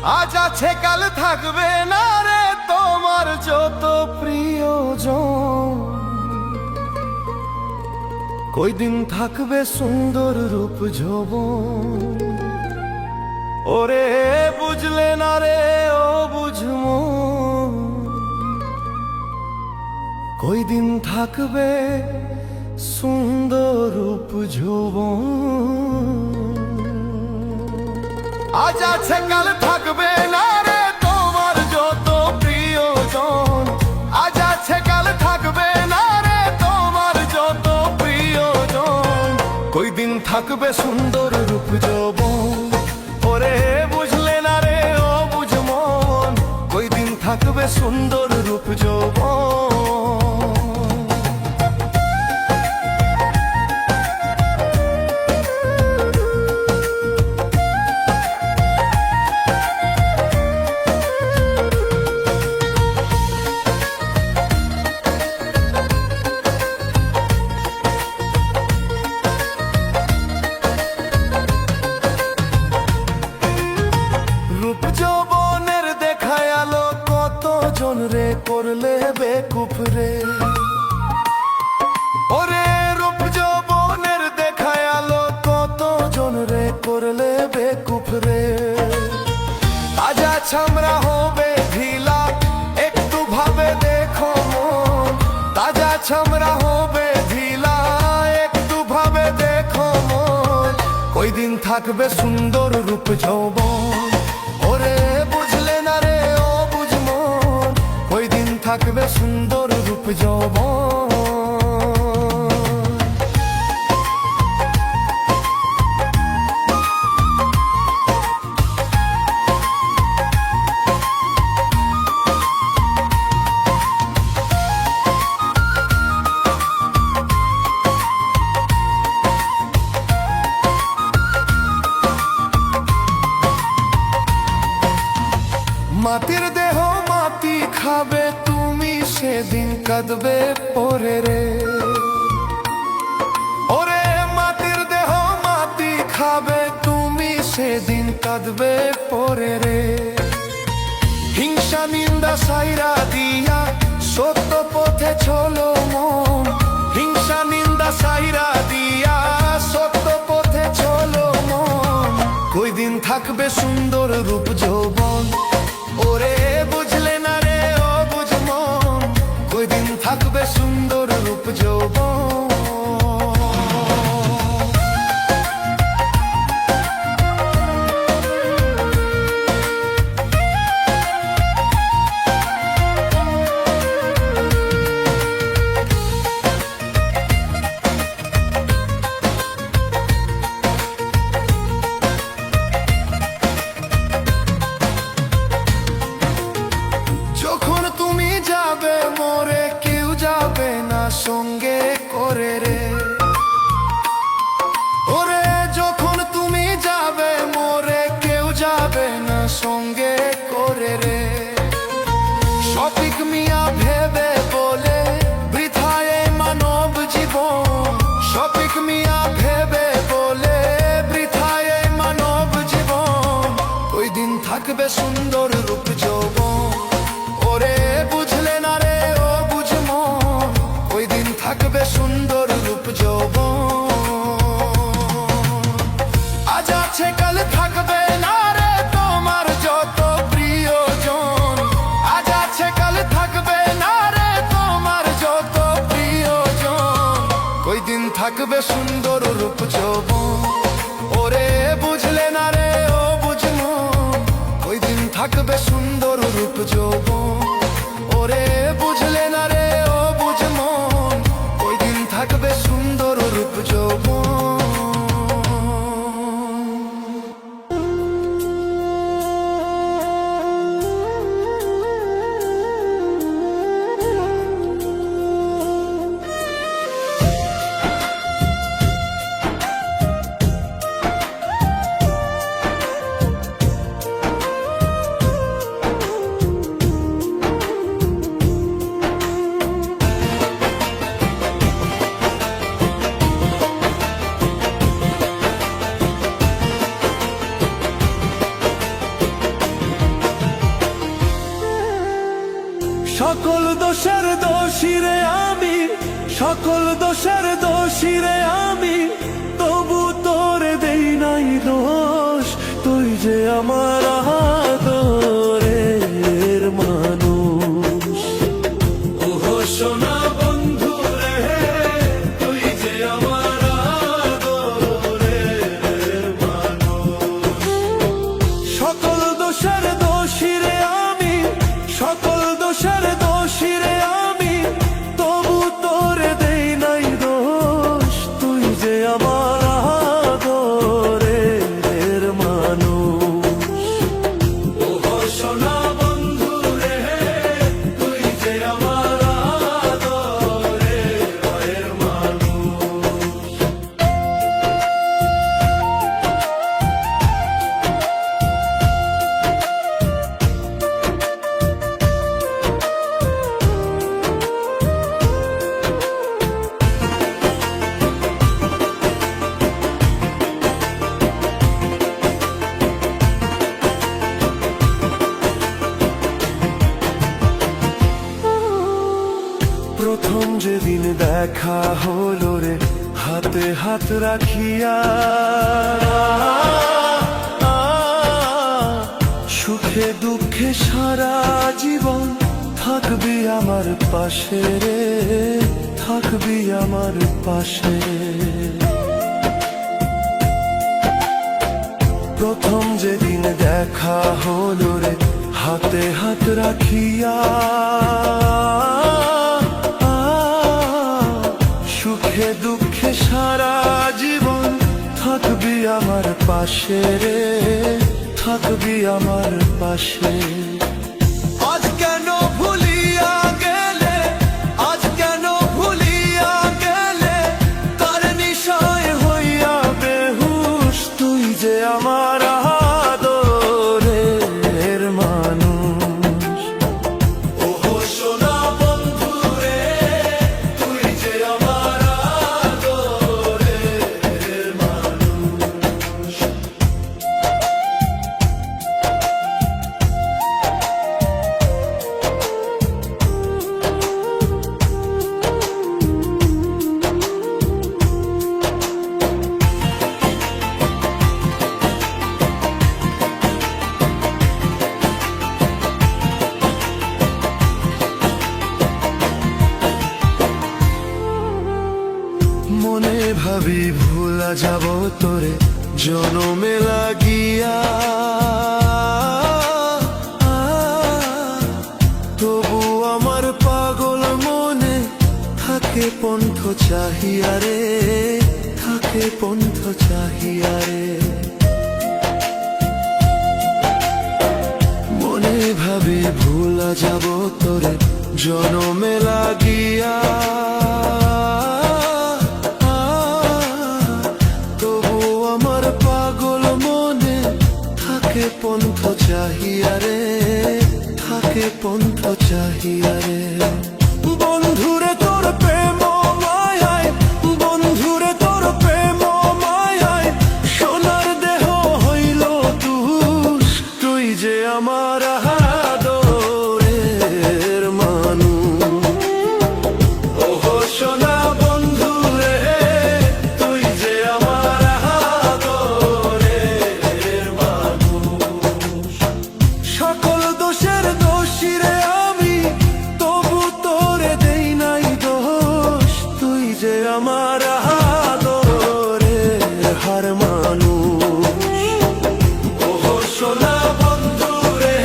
আজ আছে কাল থাকবে না রে তোমার যত প্রিয়জন। কই দিন থাকবে সুন্দর রূপ যৌবন। ওরে বুঝলে না রে ও বুঝমো, কই দিন থাকবে সুন্দর রূপ যৌবন। আজ আছে কাল থাকবে না রে তোমার যত প্রিয়জন। আজ আছে কাল থাকবে না রে তোমার যত প্রিয়জন। কই দিন থাকবে সুন্দর রূপ যৌবন। ওরে বুঝলে না রে ও বুঝমন, কই দিন থাকবে সুন্দর রূপ যৌবন। রূপ যৌবনের দেখায় আলো কতজন রে করলে বেকুফ রে। ওরে রূপ যৌবনের দেখায় আলো কতজন রে করলে বেকুফ রে। তাজা ছামড়া হবে ঢিলা একটু ভাবে দেখো মন। তাজা ছামড়া হবে ঢিলা একটু ভাবে দেখো মন। কই দিন থাকবে সুন্দর রূপ যৌবন। ওরে বুঝলে না রে ও বুঝমন, কই দিন থাকবে সুন্দর রূপ যৌবন। মাটির দেহ মাটি খাবে তুমি সেদিন কাঁদবে পরে রে। ওরে মাটির দেহ মাটি খাবে তুমি সেদিন কাঁদবে পরে রে। হিংসা নিন্দা সাইরা দিয়া সত্য পথে চলো মন। হিংসা নিন্দা সাইরা দিয়া সত্য পথে চলো মন। কই দিন থাকবে সুন্দর রূপ যৌবন। ওরে বুঝলে না রে ও বুঝমন, কই দিন থাকবে সুন্দর রূপ যৌবন। যখন তুমি যাবে মোরে কেউ যাবে না সঙ্গে করে রে। ওরে যখন তুমি যাবে মোরে কেউ যাবে না সঙ্গে করে রে। শফিক মিয়া ভেবে বলে বৃথায় মানব জীবন। শফিক মিয়া ভেবে বলে বৃথায় মানব জীবন। ওই দিন থাকবে সুন্দর রূপ যৌবন। ওরে বুঝলে না রে ও বুঝমন, ওই দিন থাকবে সুন্দর রূপ যৌবন। আজ আছে কাল থাকবে না রে তোমার যত প্রিয়জন। আজ আছে কাল থাকবে না রে তোমার যত প্রিয়জন। ওই দিন থাকবে সুন্দর রূপ যৌবন। ওরে বুঝলে না রে ও বুঝমন, ওই দিন থাকবে সুন্দর রূপ যৌবন। ওরে বুঝলে না রে ও বুঝমন, ওই দিন থাকবে সুন্দর রূপ যৌবন। সকল দোষের দোষী রে আমি, সকল দোষের দোষী রে আমি, তবু তোরে দেই নাই দোষ। তুই যে আমার আদরের মানুষ। ওহো সোনা বন্ধু রে, তুই যে আমার আদরের মানুষ। সকল দোষের দোষী রে আমি, সকল দোষের দোষী রে আমি, তবু তোরে দেই নাই দোষ। তুই যে আমার আদরের মানুষ। ওহো সোনা বন্ধু রে, তুই যে আমার আদরের মানুষ। প্রথম যেদিন দেখা হলো রে, হাতে হাত রাখিয়া, সুখে দুঃখে সারা জীবন থাকবি আমার পাশে রে, থাকবি আমার পাশে। প্রথম যেদিন দেখা হলো রে, হাতে হাত রাখিয়া, সুখে দুঃখে সারা জীবন থাকবি আমার পাশে রে, থাকবি আমার পাশে। আজ কেন ভুলিয়া গেলে, আজ কেন ভুলিয়া গেলে, তার নিশায় হইয়া বেহুশ। তুই যে আমার আদরের মানুষ। ওহো সোনা বন্ধু রে, তুই যে আমার আদরের মানুষ। মনে ভাবি ভুলা যাব তোরে জনমে লাগিয়া, তবু আমার পাগল মনে থাকে পন্থ চাহিয়া রে, থাকে পন্থ চাহিয়া রে। মনে ভাবি ভুলা যাব তোরে জনমে লাগিয়া, থাকে পন্থ চাহিয়া রে, থাকে পন্থ চাহিয়া রে। বন্ধুরে তোর প্রেম মায়ায়, বন্ধুরে তোর প্রেম মায়ায়, সোনার দেহ হইল তুষ। তুই যে আমার আদরের মানুষ। ওহো সোনা বন্ধু রে, তুই যে আমার আদরের মানুষ। সকল দোষের দোষী রে আমি, তবু তোরে দেই নাই দোষ। তুই যে আমার আদরের হার মানুষ। ওহো সোনা বন্ধু রে,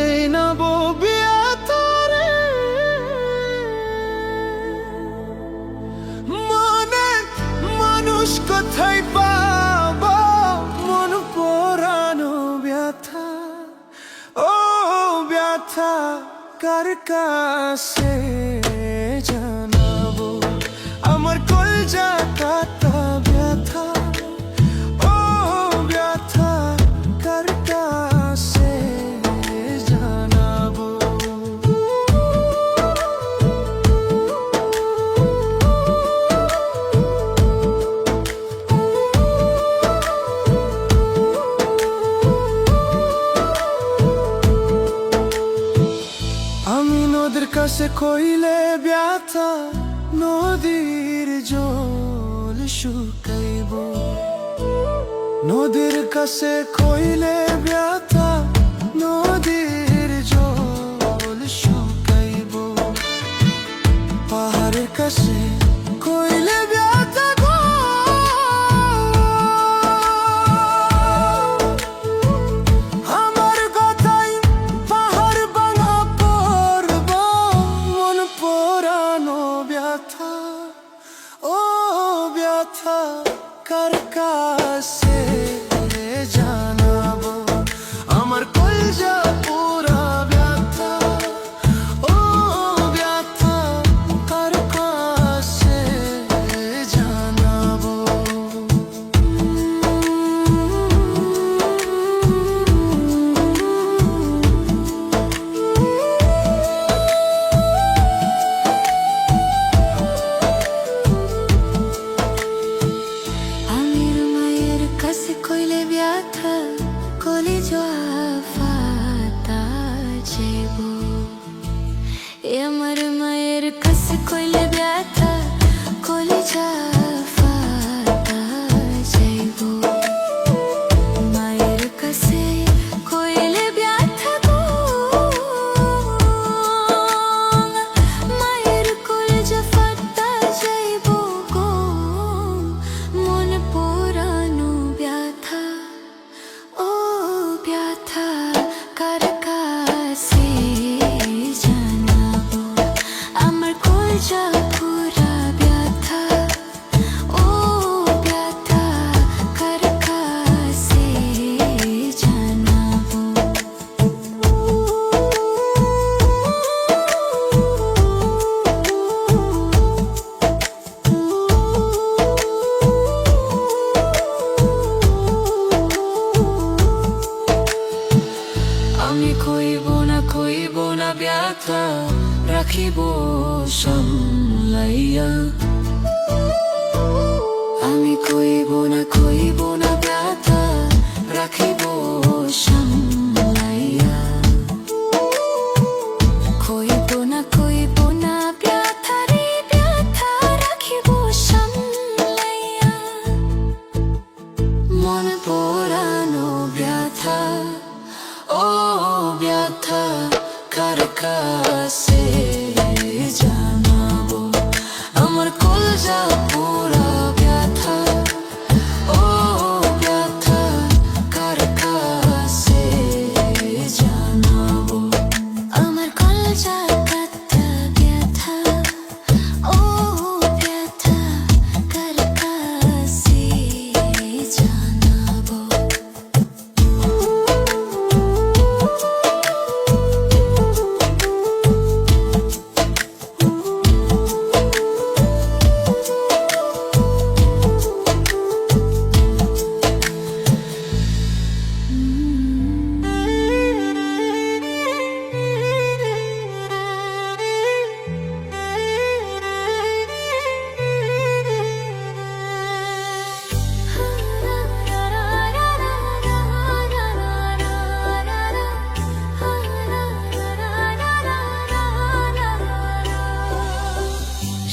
জেনাব বিয়াতারে মনে মানুষ কোথায় পাবো মন পোড়ানো ব্যথা ও ব্যথা কার কাছে জানাবো আমার কলজা কাটা ব্যথা ও ব্যথা কার কাছে জানাবো আমি নদীর কাছে কইলে ব্যথা নদীর জল শুকাইব নদীর কাছে কইলে ব্যথা নদীর জল শুকাইব পাহাড়ের কাছে কইলে ব্যথা গো আমার কথাই পাহাড় ভাঙা পড়ব মন পোড়ানো ব্যথা ও ব্যথা কার কাছে জানাবো আমার কলজা পোড়া ব্যথা ও ব্যথা কার কাছে জানাবো আমির মায়ের কাছে কইলে ব্যথা কলিজা ফাটা যাইব আমার মায়ের কাছে কইলে ব্যথা কলিজা ফাটা যাইব মায়ের কাছে কইলে ব্যথা গো মায়ের কলিজা ফাটা যাইব গো মন পোড়ানো ব্যথা ও ব্যথা কার কাছে জানাবো আমার কলজা পোড়া ব্যথা ও ব্যথা কার কাছে জানাবো আমি কইব না ব্যথা রাখিব সামলাইয়া আমি কইব না ব্যথা রাখিব সামলাইয়া কইব না ব্যথা রে ব্যথা রাখিব সামলাইয়া মন পোড়ানো ব্যথা ও ব্যথা কার কাছে জানাবো আমার কলজা পোড়া ব্যথা ও ব্যথা কার কাছে জানাবো আমার কলজা কাটা ব্যথা ও ব্যথা কার কাছে জানাবো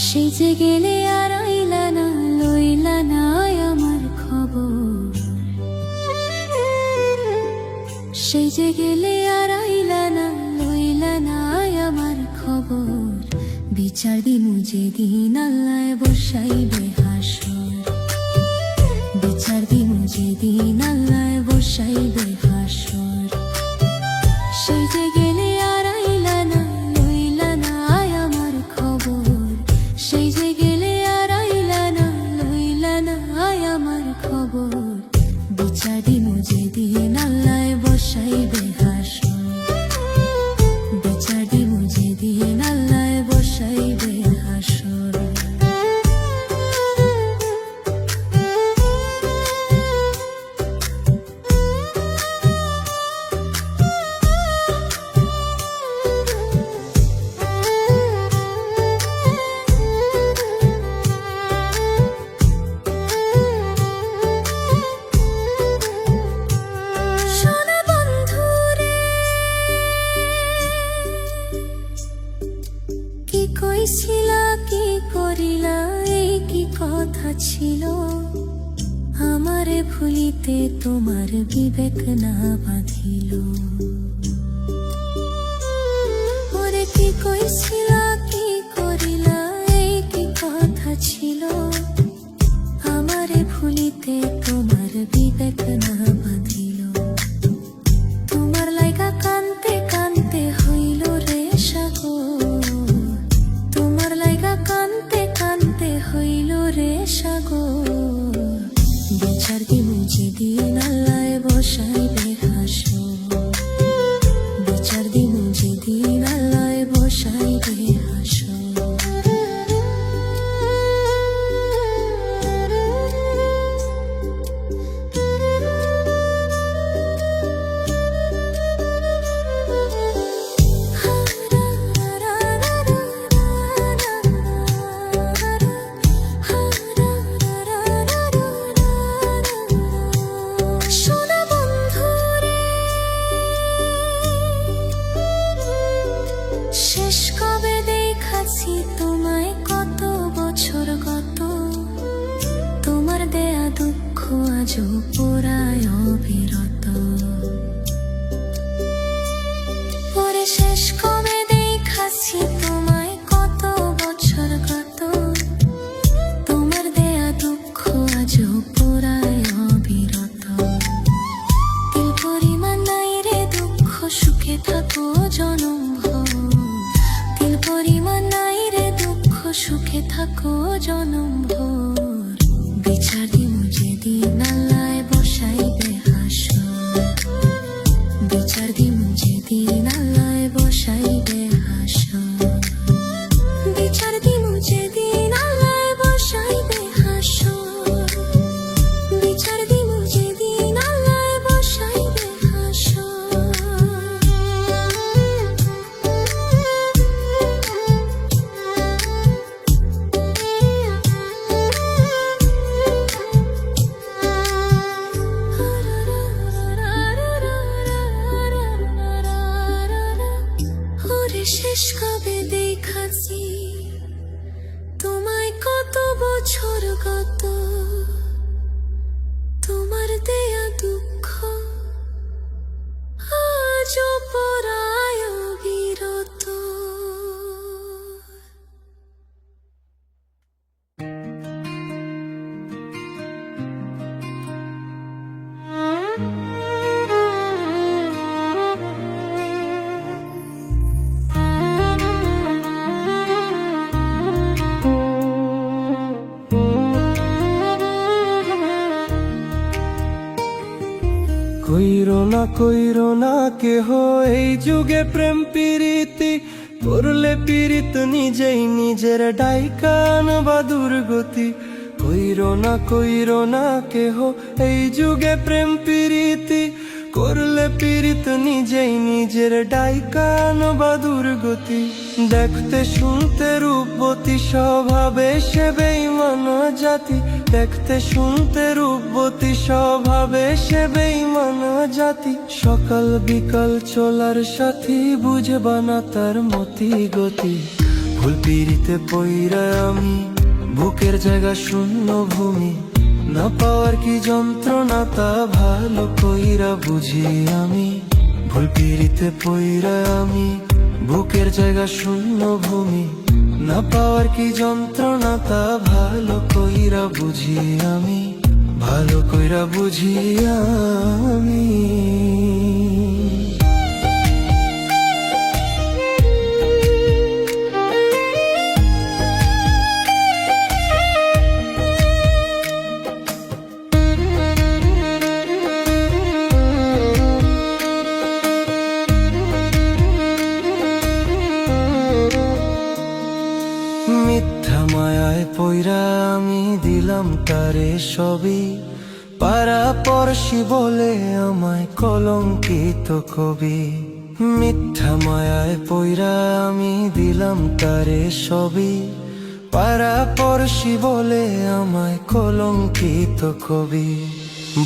সেজে গেলে আর আইলা না লইলা না আমার খবর সেজে গেলে আর আইলা না লইলা না আমার খবর বিচার দিমু যেদিন আল্লাহ বসাইবে হাসর বিচার দিমু যেদিন আল্লাহ বসাইবে হাসর সেজে কইছিলা কি করিলা এই কি কথা ছিল আমারে ভুলিতে তোমার বিবেক না বাঁধিল ওরে কি কইছিলা কি করিলা এই কি কথা ছিল আমারে ভুলিতে তোমার বিবেক না বাঁধিল তোমার লাইগা কানতে কানতে হইল রে সাগর তোমার লাইগা কানতে কানতে হইল রে সাগর বিচার দিমু যেদিন আল্লাহ বসাইবে হাসর বিচার দিমু যেদিন আল্লাহ বসাইবে হাসর সোনা বন্ধু রে, শেষ কবে দেখাছি তোমায় কত বছর গত তোমার দেয়া দুঃখ আজও পোড়ায় অবিরত পরে শেষ কবে দেখাছি তোমায় কত বছর গত তোমার দেয়া দুঃখ আজও পোড়ায় অবিরত তিল পরিমাণ নাই রে দুঃখ সুখে থাকো জনম ভর তিল পরিমাণ নাই রে দুঃখ সুখে থাকো জনম ভর বিচার দিমু যেদিন আল্লাহ বসাইবে হাসর বিচার দিমু যেদিন আল্লাহ বসাইবে হাসর বিচার দিমু যেদিন আল্লাহ বসাইবে হাসর বিচার দিমু যেদিন আল্লাহ বসাইবে ওরে শেষ কবে দেখাছি তোমায় কত বছর গত তোমার দেয়া দুঃখ আজও পরায় অবিরত কইরো না কেহ এই যুগে প্রেম প্রীতি করলে পীড়িত নিজেই নিজের ডাইকান বা দুর্গতি কইরো না কেহ এই যুগে প্রেম প্রীতি করলে পীড়িত নিজেই নিজের ডাইকান বা দুর্গতি দেখতে শুনতে রূপবতী স্বভাবে সে বেঈমান জাতি দেখতে শুনতে রূপবতী স্বভাবে সে বেঈমান জাতি সকাল বিকাল চলার সাথী বুঝবা না তার মতি গতি ভুল পীড়িতে পইরা আমি বুকের জায়গা শূন্য ভূমি না পাওয়ার কি যন্ত্রণা তা ভালো কইরা বুঝি আমি ভুল পীড়িতে পইরা আমি বুকের জায়গা শূন্য ভূমি না পাওয়ার কি যন্ত্রণা তা ভালো কইরা বুঝি আমি ভালো কইরা বুঝি আমি মিথ্যা মায়ায় পইরা আমি দিলাম তারে সবই পাড়া পড়শি বলে আমায় কলঙ্কিত কবি মিথ্যা মায়ায় পইরা আমি দিলাম তারে সবই পাড়া পড়শি বলে আমায় কলঙ্কিত কবি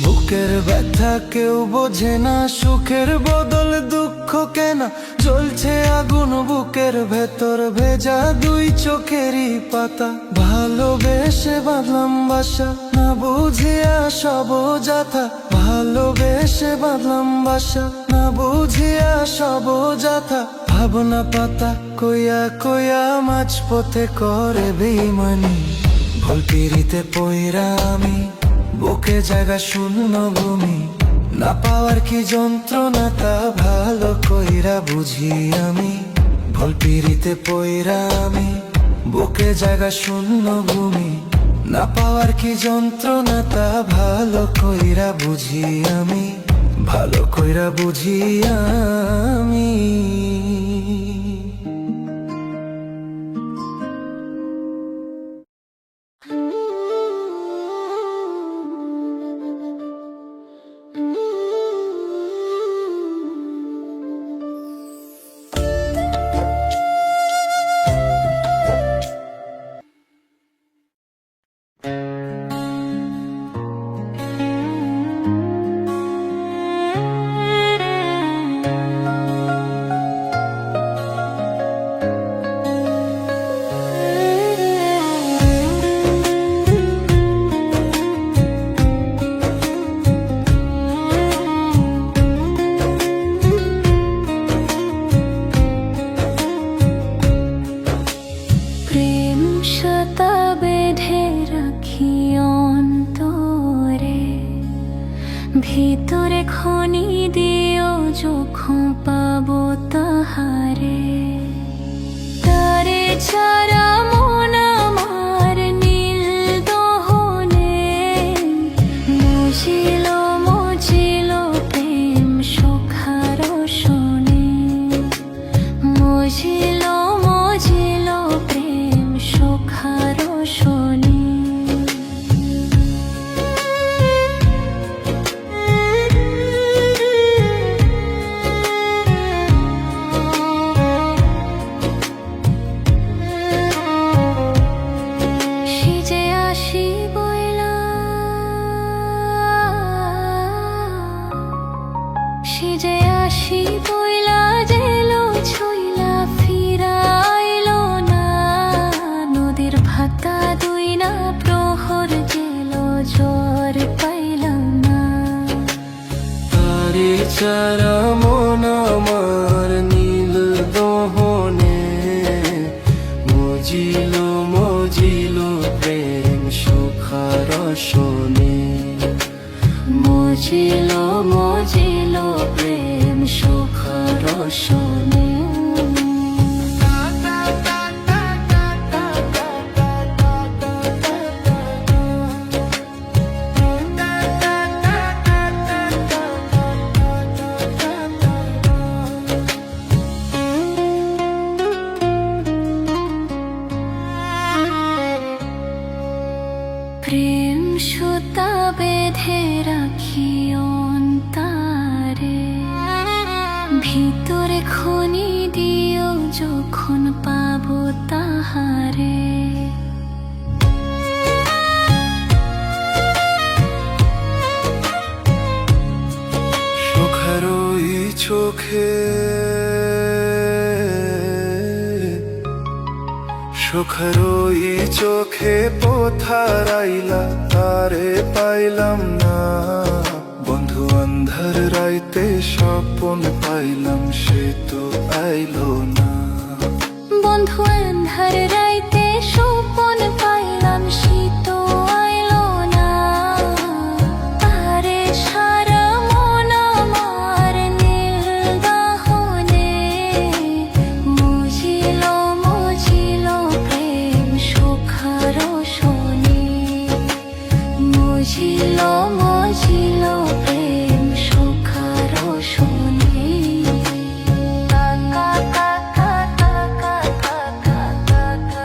বুকের ব্যথা কেউ বোঝে না সুখের বদল দুঃখ কেনা জ্বলছে আগুন বুকের ভেতর ভেজা ভেজা দুই চোখেরই পাতা, ভালোবেসে বাঁধলাম বাসা না বুঝিয়া সব যাথা, ভালোবেসে বাঁধলাম বাসা না বুঝিয়া সব যাথা। ভাবনা পাতা কইয়া কইয়া মাঝপথে করে বেইমানি, ভুল পিড়িতে পইরা আমি বুকে জায়গা শূন্য ভূমি। না পাওয়ার কি যন্ত্রণা তা ভালো কইরা বুঝি আমি, ভুল পিড়িতে পইরা আমি বুকে জায়গা শূন্য ভূমি। না পাওয়ার কি যন্ত্রণা তা ভালো কইরা বুঝি আমি, ভালো কইরা বুঝি আমি। ভিতরে খনি দিও যখন পাবো তাহারে, তারে ছাড়া মন আমার নীল দহনে। মজিল মজিল প্রেম সুখার শোনে, মজিল মজিল প্রেম সুখার শোনে। সিজে আসি বইলা জেলো ছইলা ফিরাইলো না, নদীর ভাতা দুই না প্রহর জেলো জ্বর পাইলাম না। তারে চারা মন আমার নীল দহনে, মজিল মজিল প্রেম সুখার শোনে, মজিল মজিল প্রেম সুখার শোনে। প্রেম সুতা বেঁধে রাখি অন্তরে, ভিতরে খনি দিও যখন পাবো তাহারে। সুখের ওই চোখে, সুখের ওই চোখে পোথারাইলা তারে পাইলাম না। বন্ধু আন্ধার রাইতে স্বপন পাইলাম সে তো আইলো না। বন্ধু আন্ধার রাইতে স্বপন পাইলাম সে তো আইলো না। তারে সারা মন আমার নীল দহনে, মজিল মজিল প্রেম সুখার শোনে, মজিল মজিল প্রেম সুখার শোনে। কা কা কা কা কা কা কা কা কা।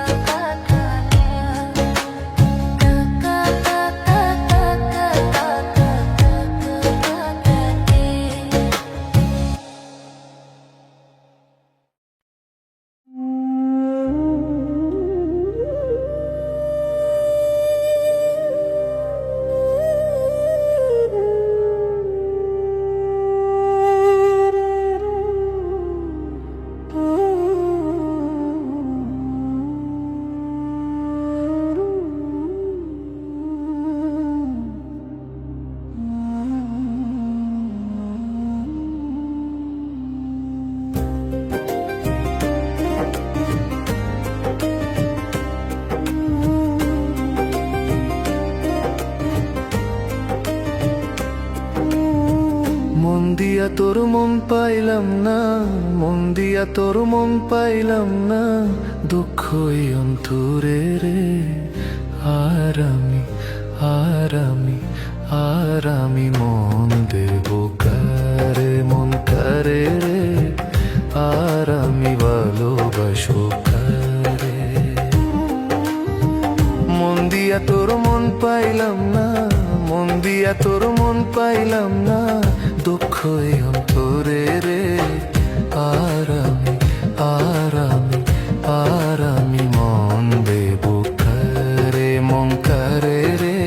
তোর মন পাইলাম না, মন দিয়া তোর মন পাইলাম না, দুঃখই অন্তরে রে। আর আমি আর আমি আর আমি মন দেব কারে, মন কারে রে। আর আমি ভালোবাসো কারে। মন দিয়া তোর মন পাইলাম না, মন দিয়া তোর মন পাইলাম না, দুঃখই অন্তরে রে। আর আমি আর আমি আর আমি মন দেব কারে, মন কারে রে।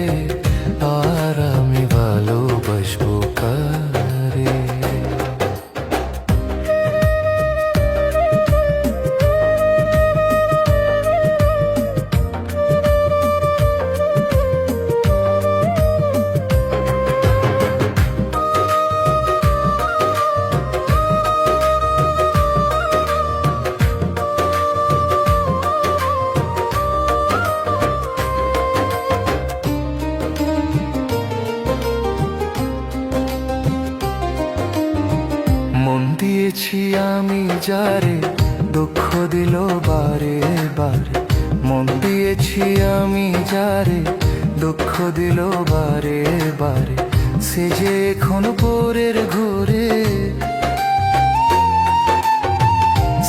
আর আমি ভালোবাসবো কারে। মন দিয়েছি আমি যারে, দুঃখ দিল বারে বারে। মন দিয়েছি আমি যারে, দুঃখ দিল বারে বারে। সে যে এখন পরের ঘরে,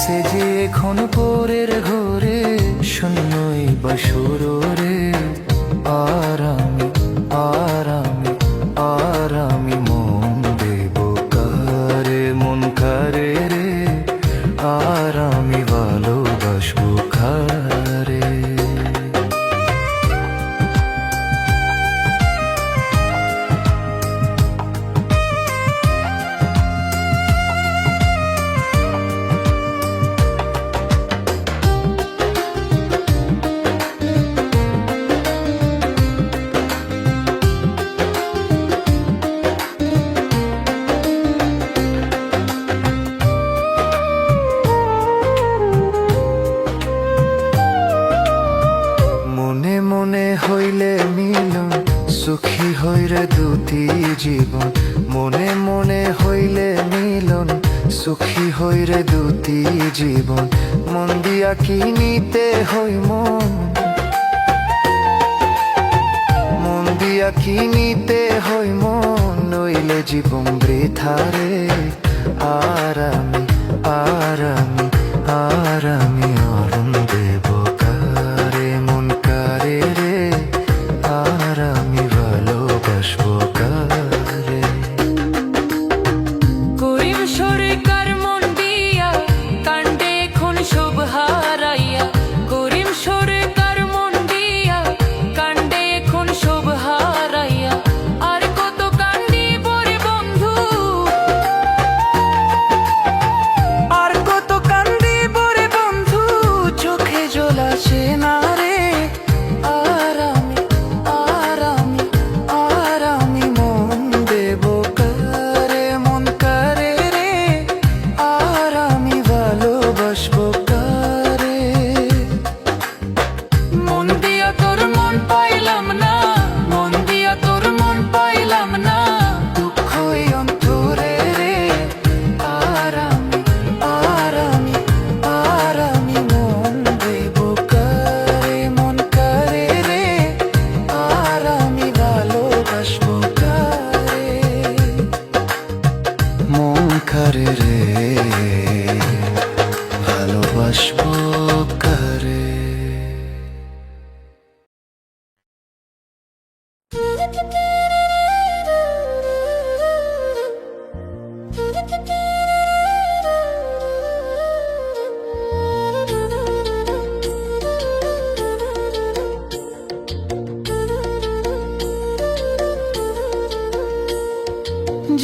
সে যে এখন পরের ঘরে, শূন্যই বাসর রে। আর আমি আর আমি আর আমি মন দেব কারে, মন কারে রে। আর আমি ভালোবাসবো কারে। মনে মনে হইলে মিলন, সুখী হইরে দুটি জীবন। মনে মনে হইলে মিলন, সুখী হইরে দুটি জীবন। মন দিয়া কি নিতে হই মন, মন দিয়া কি নিতে হই মন, নইলে জীবন বৃথা রে। আর আমি আর আমি আর আমি অরণ দেব কারে, মন কারে রে। আর আমি ভালোবাসবো কারে। করিম সরকার মন দিয়া কাণ্ডে এখন সব হারাইয়া। করিম সরকার মন দিয়া কাণ্ডে এখন সব হারাইয়া। আর কত কান্দিব রে বন্ধু, আর কত কান্দিব রে বন্ধু, চোখে জল আসে না রে। আর আমি আর আমি আর আমি মন দেব কারে, মন কারে রে। আর আমি ভালোবাসবো কারে। মন দিয়া তোর মন পাইলাম না, মন দিয়া তোর মন পাইলাম না, দুঃখই অন্তরে রে। আর আমি আর আমি আর আমি মন দেব কারে, মন কারে রে। আর আমি ভালোবাসবো কারে, মন কারে রে, ভালোবাসবো কারে।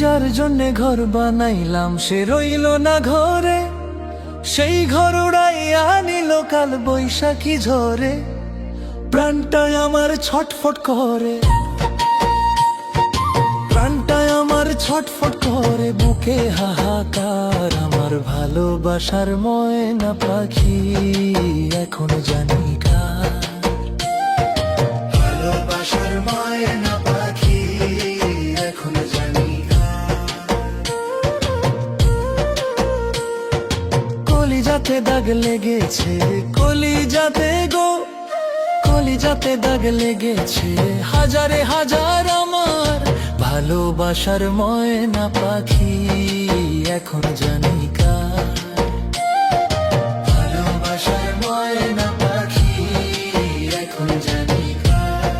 যার জন্যে ঘর বানাইলাম সে রইল না ঘরে, সেই ঘর উড়াইয়া নিল কাল বৈশাখী ঝরে। প্রাণটায় আমার ছটফট করে, প্রাণটায় আমার ছটফট করে, বুকে হাহাকার। আমার ভালোবাসার ময়না পাখি এখন জানি কার। ভালোবাসার ময়না পাখি এখন জানি কার। কলিজাতে দাগ লেগেছে, কলিজাতে গো, কলিজাতে দাগ লেগেছে। হাজারে হাজার আমার ভালোবাসার ময়না পাখি, এখন জানি কার। ভালোবাসার ময়না পাখি, এখন জানি কার।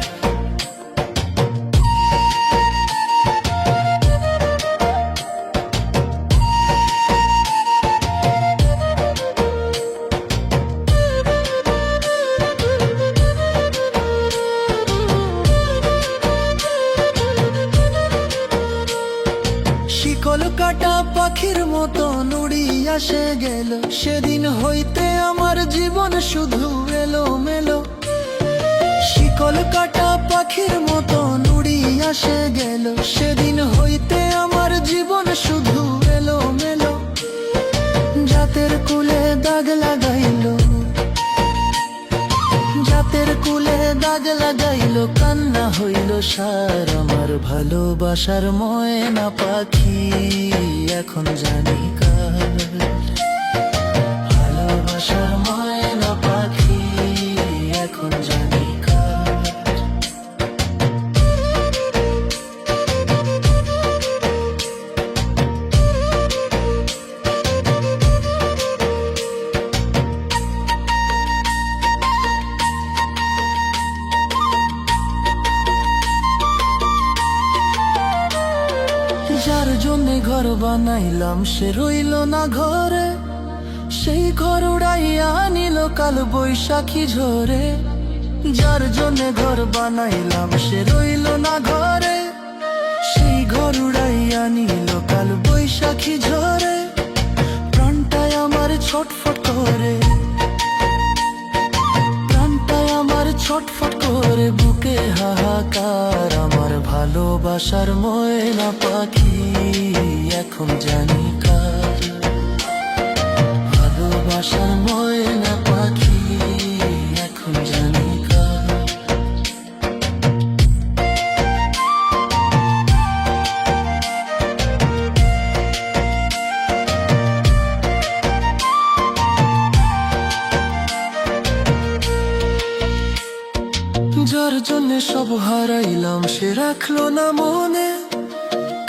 শিকল কাটা পাখির মতো নুড়ি আসে গেল, সেদিন হইতে আমার জীবন শুধু এলো মেলো। শিকল কাটা পাখির মতো নুড়ি আসে গেল, সেদিন হইতে আমার জীবন শুধু এলো মেলো। জাতের কুলে দাগ লাগাইলো, জাতের কুলে দাগ লাগাইলো, কান্না হইল সার আমার ভালোবাসার ময়না পাখি, এখন জানি কার। ভালোবাসার ময়না পাখি, এখন জানি কার। যার জন্যে ঘর বানাইলাম সে রইল না ঘরে, সেই ঘর উড়াইয়া নিল কাল বৈশাখী ঝরে। যার জন্যে ঘর বানাইলাম সে রইল না ঘরে, সেই ঘর উড়াইয়া নিল কাল বৈশাখী ঝরে। প্রাণটায় আমার ছটফট করে, প্রাণটায় আমার ছটফট করে, বুকে হাহাকার আমার ভালোবাসার ময়না পাখি, এখন জানি কার। ভালোবাসার ময়না পাখি, এখন জানি কার। যার জন্যে সব হারাইলাম সে রাখলো না মনে,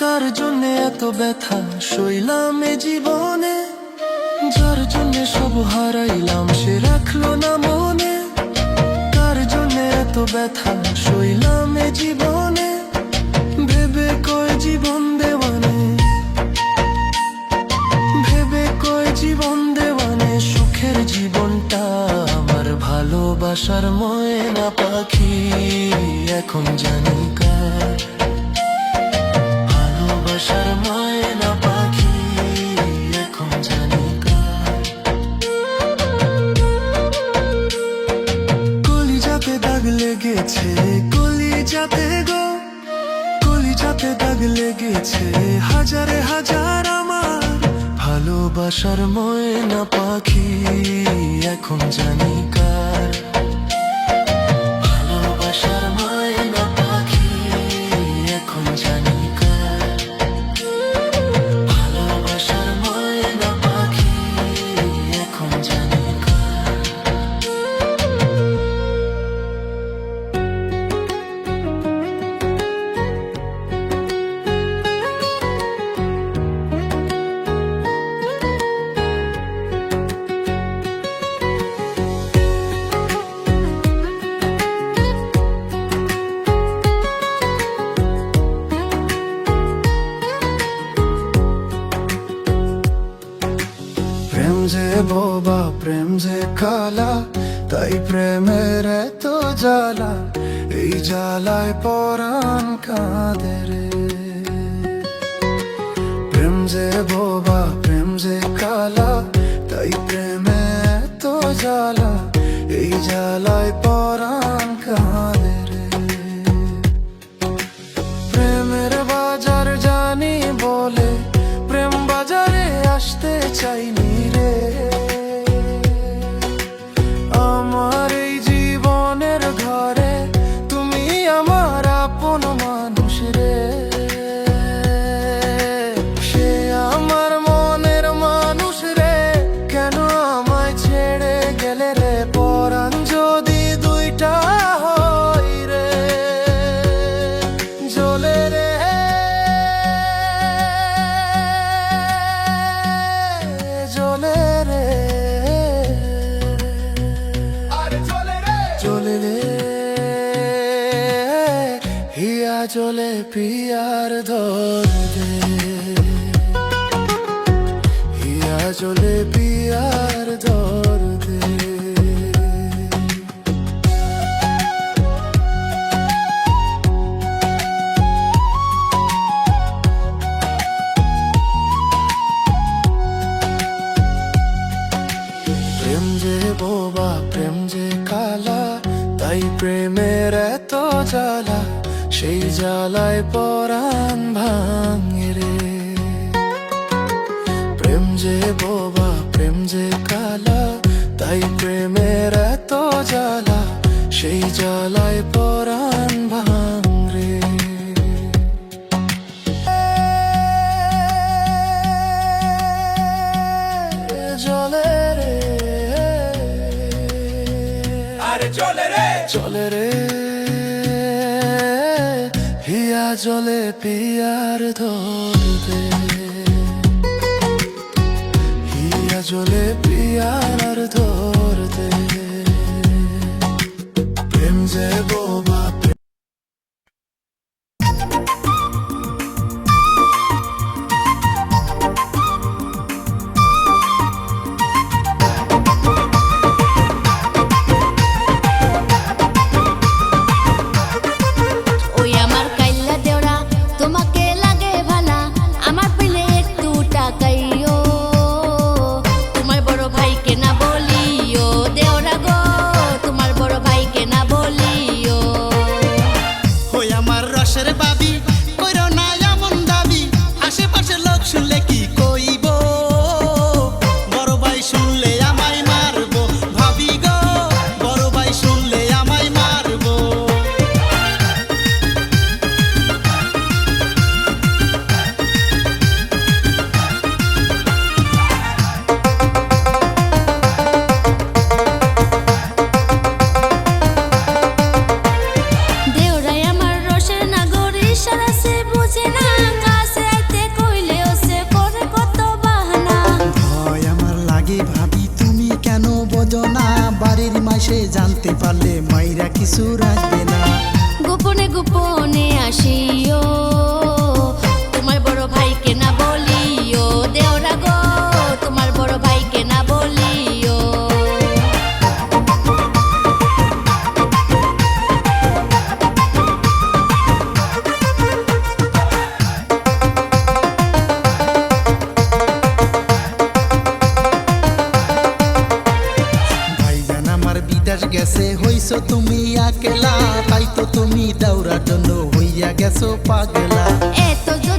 কার জন্যে এত ব্যথা সইলাম এ জীবনে। যার জন্যে সব হারাইলাম সে রাখলো না মনে, কার জন্যে এত ব্যথা সইলাম এ জীবনে। ভেবে কয় জীবন দেওয়ানে, ভেবে কয় জীবন দেওয়ানে, সুখের জীবনটা আমার ভালোবাসার ময়না পাখি, এখন জানি কার। ভালোবাসার ময়না পাখি, এখন জানি কার। কলিজাতে দাগ লেগেছে, কলিজাতে গো, কলিজাতে দাগ লেগেছে। হাজারে হাজার আমার ভালোবাসার ময়না পাখি, এখন জানি কার। ভালোবাসার ময়না পাখি, এখন জানি কার। ভালোবাসার ময়না পাখি, এখন জানি কার। প্রেম যে বোবা, প্রেম যে কালা, তাই প্রেমের এত জ্বালা। এই জ্বালায় পরাণ কাঁদে রে। প্রেম যে বোবা, প্রেম যে কালা, তাই প্রেমে এত জ্বালা। এই জ্বালায় পরাণ কাঁদে রে। প্রেমের বাজার জানি বলে প্রেম বাজারে আসতে চাইনি রে। আমার এই জীবনের ঘরে তুমি আমার আপন মানুষ রে। সে আমার মনের মানুষ রে, কেন আমার জলে পিয়ার ধর দে, হিয়া জলে পিয়ার ধর দে। প্রেম যে বোবা প্রেম যে কালা, তাই প্রেমের এত জ্বালা, সেই জ্বালায় পরাণ ভাঙে রে। প্রেম যে বোবা প্রেম যে কালা, তাই প্রেমের এত জ্বালা, সেই জ্বালায় পরাণ ভাঙ রে। জলে রে আরে চলে রে চলে রে, হিয়া জলে পিয়ার ধর দে, হিয়া জলে পিয়ার ধর দে। প্রেম যে বোবা ওই আমার কাইল্লা দেওরা তোমাকে লাগে ভালা, আমার পেলে একটু টাকাইও, তোমার বড় ভাইকে না বলিও দেওরা গো, তোমার বড় ভাইকে না বলিও। ওই আমার রসের বাবি কইরো না এমন দাবি, আশেপাশে লোক শুনলে কি কইব, বড় ভাই শুনলে আমায় মারবো, ভাবি গো বড় ভাই শুনলে আমায় মারবো। দেওরাই আমার রসের নাগর, ইশারা সে বুঝে না, কাছে আইতে কইলেও সে করে কত বাহানা। ভয় আমার লাগে ভাবি তুমি কেন বোঝো না, বাড়ির মাসে জানতে পারলে মাইরা কিছু রাখবে না। গোপনে গোপনে আসিও, তোমার বড় ভাইকে না বলিও দেওরা গো, তোমার বড় ভাইকে না বলিও। ভাইজান আমার বিদেশ গেছে হইছো তুমি আকেলা, তাই তো তুমি দৌড়ার জন্য হইয়া গেছো পাগলা। এত যদি